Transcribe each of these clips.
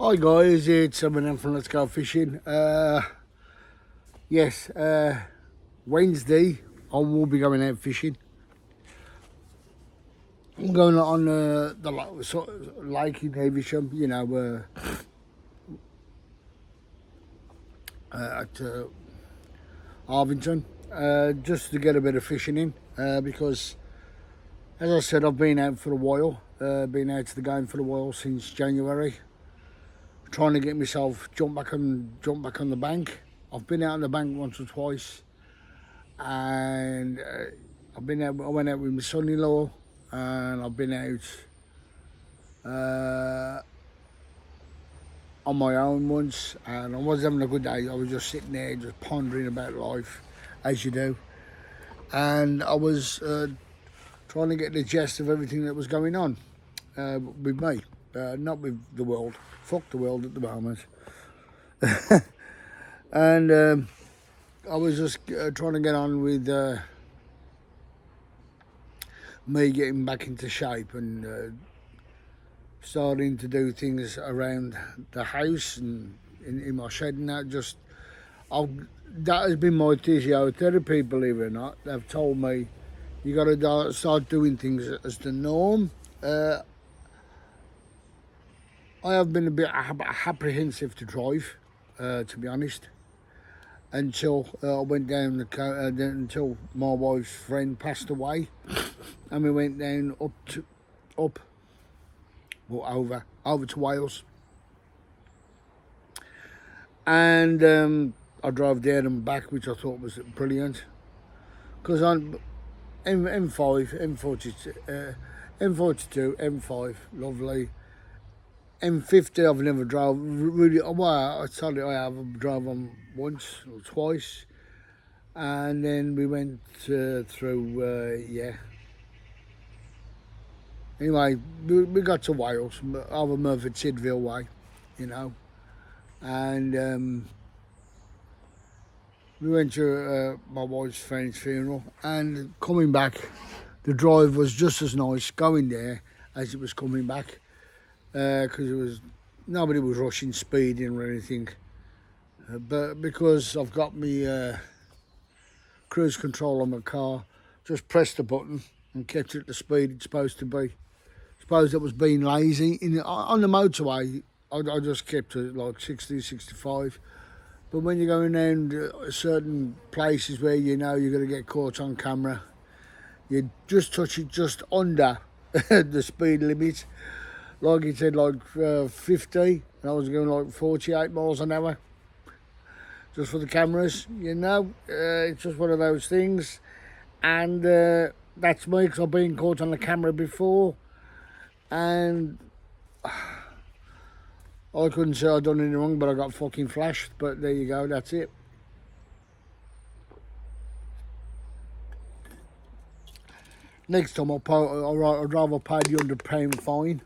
Hi guys, it's Eminem from Let's Go Fishing. Yes, Wednesday I will be going out fishing. I'm going on the lake in Havisham, at Arvington, just to get a bit of fishing in. Because, as I said, I've been out for a while. Been out to the game for a while since January. Trying to get myself jump back on the bank. I've been out on the bank once or twice, and I went out with my son-in-law, and I've been out on my own once, and I was having a good day. I was just sitting there, just pondering about life, as you do, and I was trying to get the gist of everything that was going on with me, not with the world. Fuck the world at the moment. And I was just trying to get on with me getting back into shape and starting to do things around the house and in my shed and that. That has been my physiotherapy, believe it or not. They've told me you got to start doing things as the norm. I have been a bit apprehensive to drive, to be honest, until I went down until my wife's friend passed away, and we went down over to Wales, and I drove there and back, which I thought was brilliant, because on M5, M42, M5, lovely. M50 I've never drove really. Well, I have drove on once or twice, and then we went through. Anyway, we got to Wales over Merthyr Tydfil way, and we went to my wife's friend's funeral, and coming back, the drive was just as nice going there as it was coming back. Because nobody was rushing, speeding or anything, but because I've got my cruise control on my car, just pressed the button and kept it at the speed it's supposed to be. Suppose it was being lazy. On the motorway, I just kept it like 60, 65. But when you're going around certain places where you know you're going to get caught on camera, you just touch it just under the speed limit. Like it said, like 50, and I was going like 48 miles an hour, just for the cameras, it's just one of those things, and that's me, because I've been caught on the camera before, and I couldn't say I'd done anything wrong, but I got fucking flashed, but there you go, that's it. Next time I'd rather pay the £100 fine.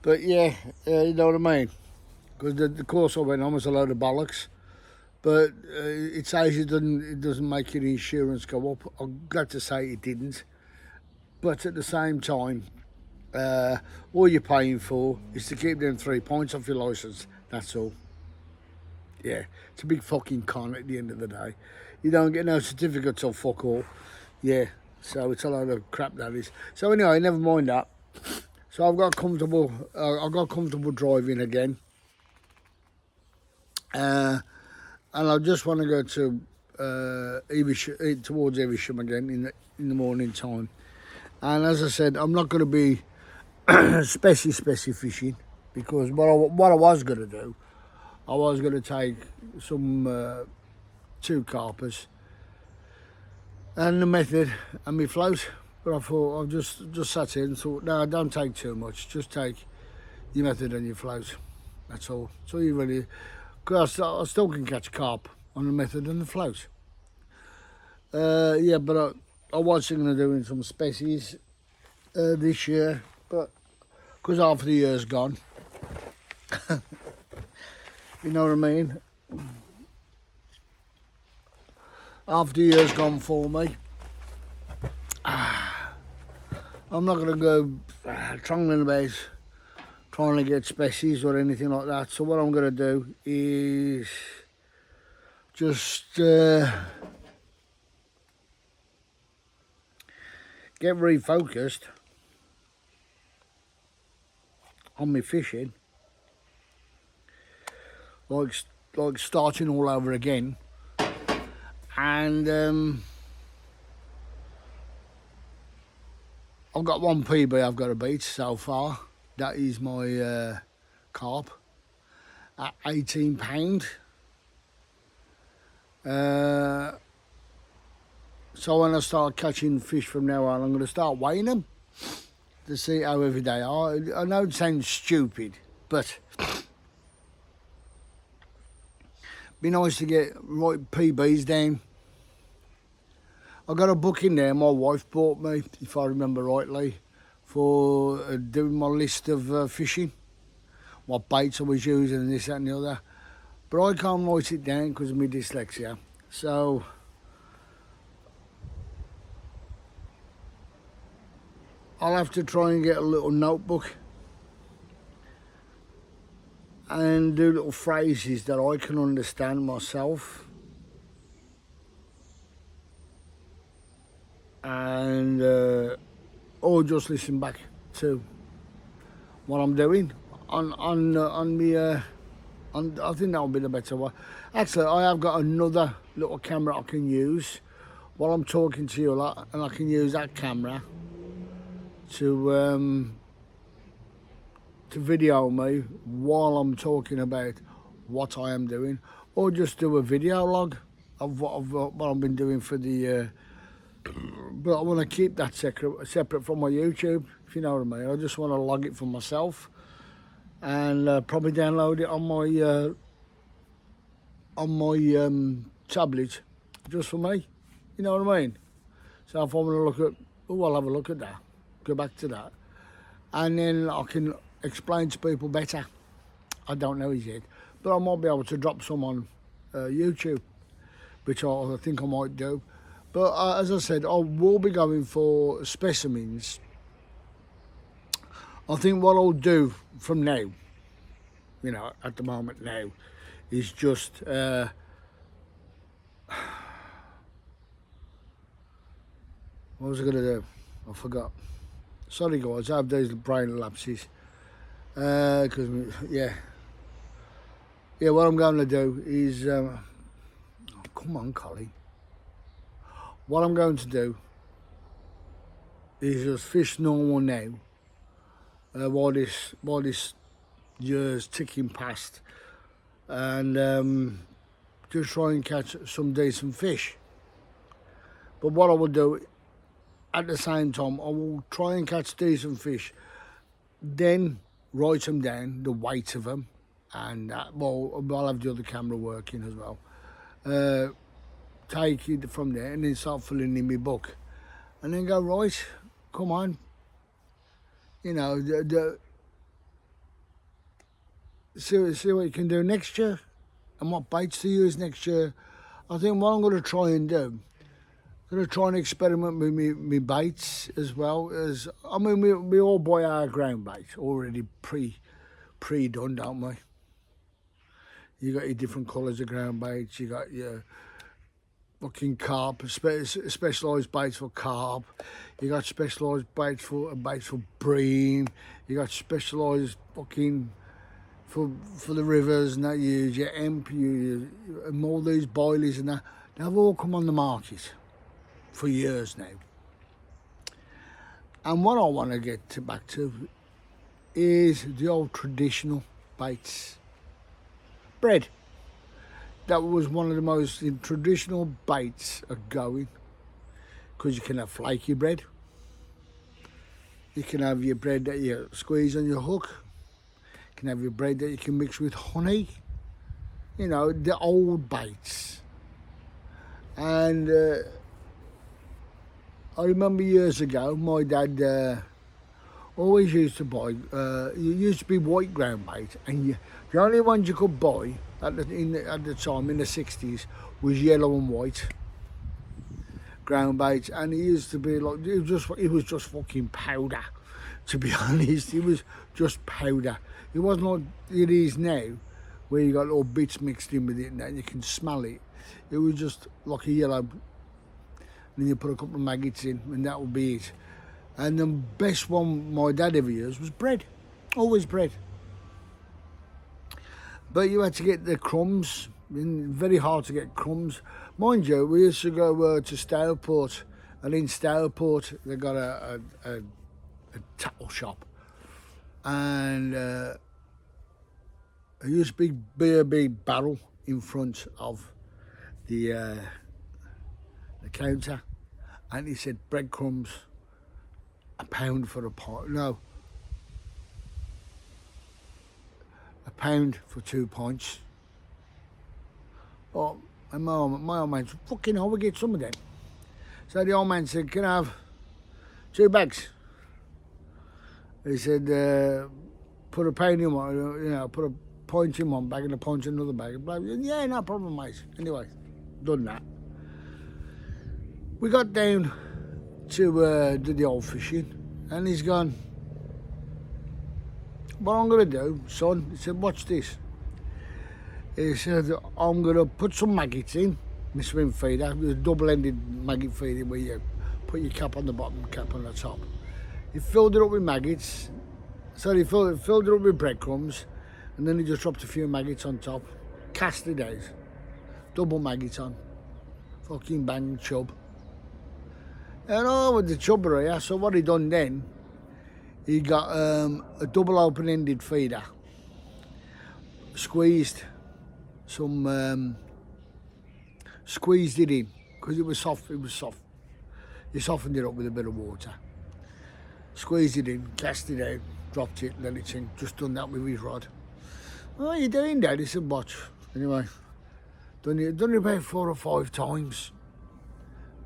But yeah, you know what I mean? Because the course I went on was a load of bollocks. But it says it doesn't make your insurance go up. I'm glad to say it didn't. But at the same time, all you're paying for is to keep them 3 points off your licence. That's all. Yeah, it's a big fucking con at the end of the day. You don't get no certificates or fuck all. Yeah, so it's a load of crap, that is. So anyway, never mind that. So I've got comfortable. I got comfortable driving again, and I just want to go to Evesham, towards Evesham again in the morning time. And as I said, I'm not going to be specie fishing, because what I was going to do, I was going to take some 2 carpers and the method and my float. But I thought, I've just sat here and thought, no, don't take too much. Just take your method and your float. That's all. So you really, because I still can catch carp on the method and the float. Yeah, but I was thinking of doing some species this year, but because half of the year's gone, you know what I mean? Half the year's gone for me. I'm not going to go trundling about trying to get species or anything like that. So what I'm going to do is just get refocused on my fishing, like starting all over again. And I've got one PB I've got to beat so far. That is my carp at £18. So when I start catching fish from now on, I'm going to start weighing them to see how heavy they are. I know it sounds stupid, but be nice to get right PBs down. I got a book in there my wife bought me, if I remember rightly, for doing my list of fishing, what baits I was using and this, that and the other. But I can't write it down because of my dyslexia. So I'll have to try and get a little notebook and do little phrases that I can understand myself. And or just listen back to what I'm doing on me. I think that'll be the better way. Actually, I have got another little camera I can use while I'm talking to you a lot, and I can use that camera to video me while I'm talking about what I am doing, or just do a video log of what I've been doing for the. But I want to keep that separate from my YouTube, if you know what I mean. I just want to log it for myself and probably download it on my tablet, just for me. You know what I mean? So if I want to look at, I'll have a look at that, go back to that, and then I can explain to people better. I don't know yet, but I might be able to drop some on YouTube, which I think I might do. But as I said, I will be going for specimens. I think what I'll do from now, you know, at the moment now, is just what was I going to do? I forgot. Sorry guys, I have these brain lapses. Because, yeah, what I'm going to do is, oh, come on, Collie. What I'm going to do is just fish normal now, while this year's ticking past, and just try and catch some decent fish. But what I will do at the same time, I will try and catch decent fish, then write them down, the weight of them, and I'll have the other camera working as well. Take it from there and then start filling in my book, and then go, right, come on, you know, see what you can do next year and what baits to use next year. I think what I'm going to try and do, I'm going to try and experiment with me baits as well. As I mean, we all buy our ground bait already pre-done, don't we? You got your different colours of ground baits, you got your fucking carp, specialised baits for carp, you got specialised baits for bream, you got specialised fucking for the rivers and that. You use your hemp, and all these boilies and that. They've all come on the market for years now. And what I want to get back to is the old traditional baits. Bread. That was one of the most traditional baits of going, because you can have flaky bread, you can have your bread that you squeeze on your hook, you can have your bread that you can mix with honey, you know, the old baits. And I remember years ago, my dad always used to buy, it used to be white ground bait, and the only ones you could buy at the time in the 60s was yellow and white ground baits, and it used to be like it was just fucking powder. to be honest. It was just powder. It wasn't like it is now, where you got little bits mixed in with it and you can smell it. It was just like a yellow. Then you put a couple of maggots in and that would be it. And the best one my dad ever used was bread. Always bread. But you had to get the crumbs. Very hard to get crumbs. Mind you, we used to go to Stourport, and in Stourport they got a tackle shop. And there used to be a big barrel in front of the counter, and he said breadcrumbs, £1 for a pint. No, £1 for 2 pints. Oh, and my old man said, fucking hell, we get some of them. So the old man said, can I have 2 bags? He said, put £1 in one, you know, put a pint in one bag and a pint in another bag. Yeah, no problem, mate. Anyway, done that. We got down to do the old fishing, and he's gone, what I'm going to do, son, he said, watch this. He said, I'm going to put some maggots in my swim feeder. It was a double-ended maggot feeder where you put your cap on the bottom, cap on the top. He filled it up with maggots. So he filled it up with breadcrumbs, and then he just dropped a few maggots on top. Cast it out. Double maggots on. Fucking bang, chub. And with the chubber here, so what he done then, he got a double open-ended feeder. Squeezed it in, because it was soft, He softened it up with a bit of water. Squeezed it in, cast it out, dropped it, let it sink. Just done that with his rod. What are you doing, Dad? He said, watch. Anyway, done it about 4 or 5 times.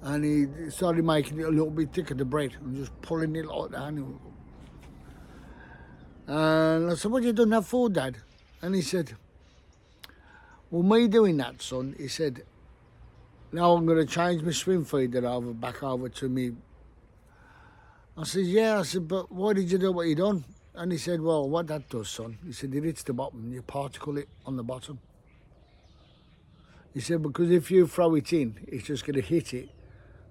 And he started making it a little bit thicker, the bread, and just pulling it like that. And I said, what have you done that for, Dad? And he said, well, me doing that, son, he said, now I'm going to change my swim feeder back over to me. I said, yeah. I said, but why did you do what you done? And he said, well, what that does, son, he said, it hits the bottom, you particle it on the bottom. He said, because if you throw it in, it's just going to hit it,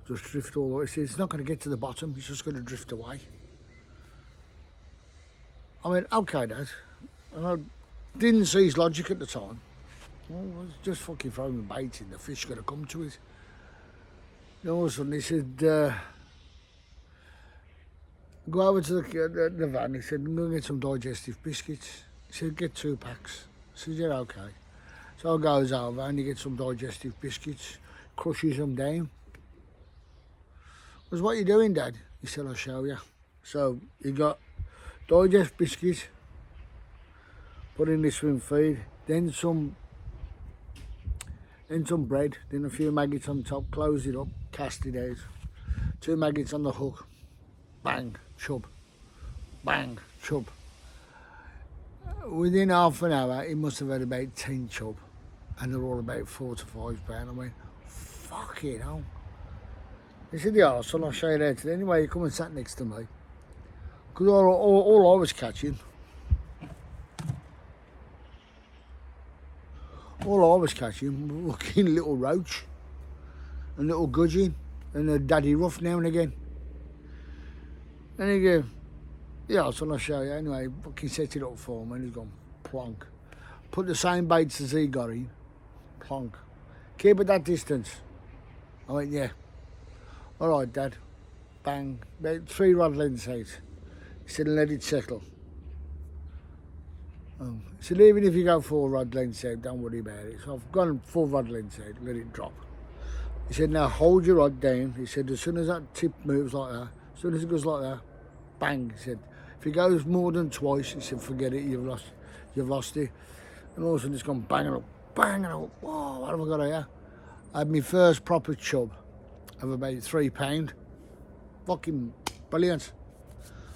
just drift all the way. He said, it's not going to get to the bottom, it's just going to drift away. I went, okay, Dad. And I didn't see his logic at the time. Well, I was just fucking throwing bait in, the fish going to come to it. And all of a sudden he said, go over to the van. He said, I'm going to get some digestive biscuits. He said, get 2 packs. I said, yeah, okay. So I goes over and he gets some digestive biscuits, crushes them down. I was, what are you doing, Dad? He said, I'll show you. So he got digest biscuits, put in the swim feed, then some bread, then a few maggots on top, close it up, cast it out. 2 maggots on the hook, bang, chub, bang, chub. Within half an hour, he must have had about 10 chub, and they're all about 4 to 5 pounds. I went, fuck it, hell. He said, yeah, son, I'll show you later. Anyway, he come and sat next to me. Because all I was catching, was fucking little roach, and little gudgeon, and a daddy rough now and again. And he goes, yeah, son, I'll show you. Anyway, fucking set it up for me, and he's gone, plonk. Put the same baits as he got in, plonk. Keep at that distance. I went, yeah. All right, Dad. Bang. About 3 rod lengths out. He said, let it settle. He said, even if you go 4 rod lengths out, don't worry about it. So I've gone 4 rod lengths out, let it drop. He said, now hold your rod down. He said, as soon as that tip moves like that, as soon as it goes like that, bang. He said, if it goes more than twice, he said, forget it, you've lost it. And all of a sudden it's gone banging up, banging up. Whoa, what have I got here? I had my first proper chub of about £3. Fucking brilliant.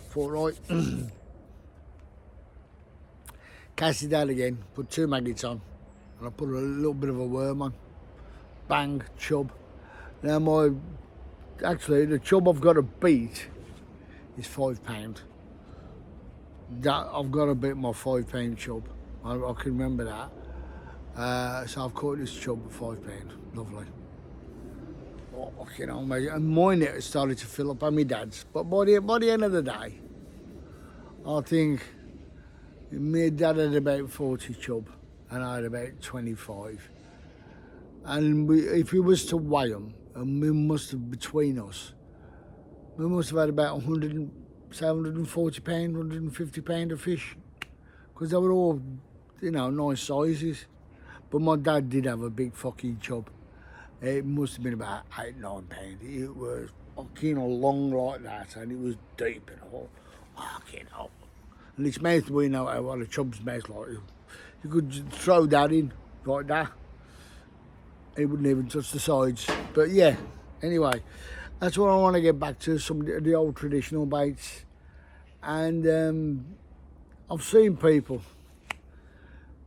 Thought, right. Cast it out again, put 2 maggots on, and I put a little bit of a worm on. Bang, chub. Now actually the chub I've got to beat is £5. that I've got to beat my £5 chub. I can remember that. So I've caught this chub at £5. Lovely. Oh, you know, mate. And my net started to fill up, and my dad's. But by the end of the day, I think my dad had about 40 chub, and I had about 25. And if we was to weigh them, and we must have, between us, we must have had about 140 pound, 150 pound of fish, because they were all, you know, nice sizes. But my dad did have a big fucking chub. It must have been about 8-9 pound. It was fucking long like that, and it was deep and all. Fucking hell. And its mouth, we know what a chub's mouth like. You could just throw that in like that. It wouldn't even touch the sides. But yeah, anyway, that's what I want to get back to, some of the old traditional baits. And I've seen people,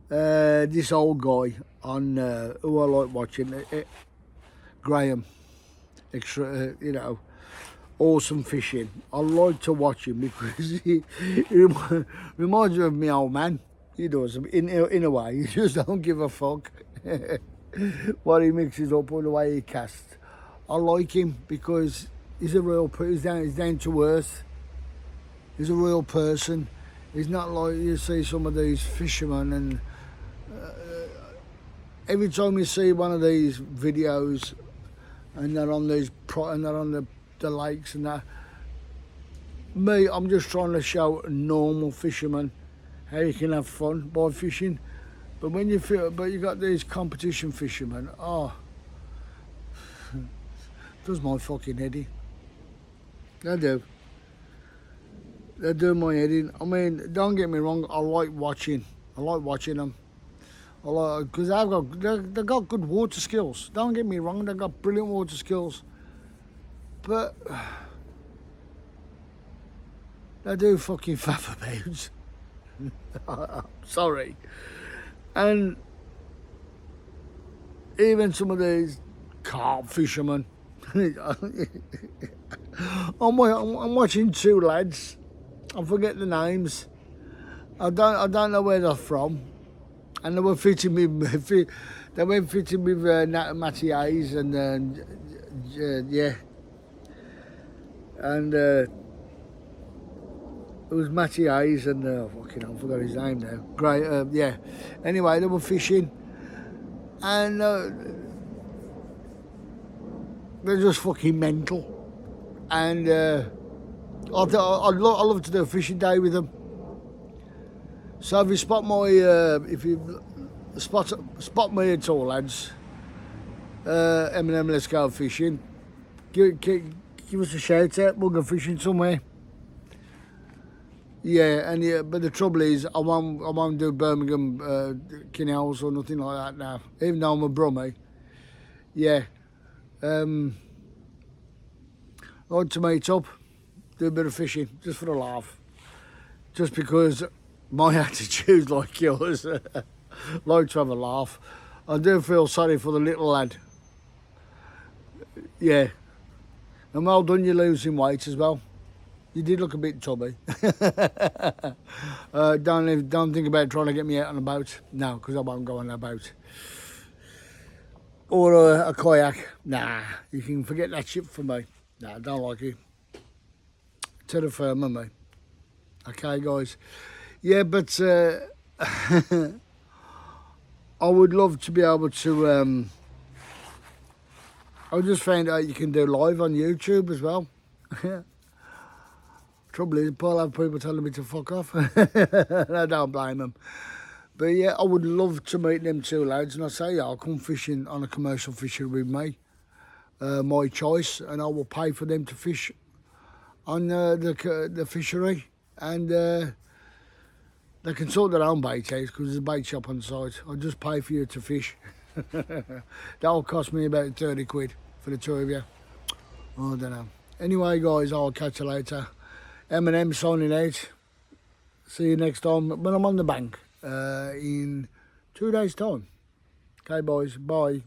this old guy on who I like watching, Graham, extra, you know, awesome fishing. I like to watch him because he reminds me of my old man. He does, in a way. He just don't give a fuck what he mixes up or the way he casts. I like him because he's a real, he's down to earth. He's a real person. He's not like you see some of these fishermen, and every time you see one of these videos and they're on the lakes and that, me, I'm just trying to show a normal fisherman how you can have fun by fishing. But when you got these competition fishermen, oh, does my fucking head in. They do. They do my head in. I mean, don't get me wrong, I like watching them. I like, because they've got good water skills. Don't get me wrong, they've got brilliant water skills. But they do fucking faff about. Sorry. And even some of these carp fishermen, I'm watching two lads. I forget the names. I don't know where they're from, and they were fitting with Matty Hayes and yeah, and it was Matty Hayes and fucking I forgot his name now. Great, yeah. Anyway, they were fishing, and they're just fucking mental, and I'd love to do a fishing day with them. So if you spot me at all, lads, Eminem, let's go fishing. Give us a shout out. We'll go fishing somewhere. Yeah, and yeah, but the trouble is, I won't do Birmingham canals or nothing like that now. Even though I'm a brummie. Yeah. I'd like to meet up, do a bit of fishing, just for a laugh. Just because my attitude's like yours, like to have a laugh. I do feel sorry for the little lad. Yeah. And well done, you're losing weight as well. You did look a bit tubby. Don't think about trying to get me out on a boat. No, because I won't go on a boat. Or a kayak. Nah, you can forget that shit for me. Nah, I don't like it. Terra firma, me. Okay, guys. Yeah, but I would love to be able to... I just found out you can do live on YouTube as well. Trouble is, I'll have people telling me to fuck off. I don't blame them. But yeah, I would love to meet them two lads, and I say, yeah, I'll come fishing on a commercial fishery with me, my choice, and I will pay for them to fish on the fishery, and they can sort their own bait out because there's a bait shop on the site. I'll just pay for you to fish. That'll cost me about 30 quid for the two of you. I don't know. Anyway, guys, I'll catch you later. Eminem signing out. See you next time when I'm on the bank in 2 days' time. Okay, boys. Bye.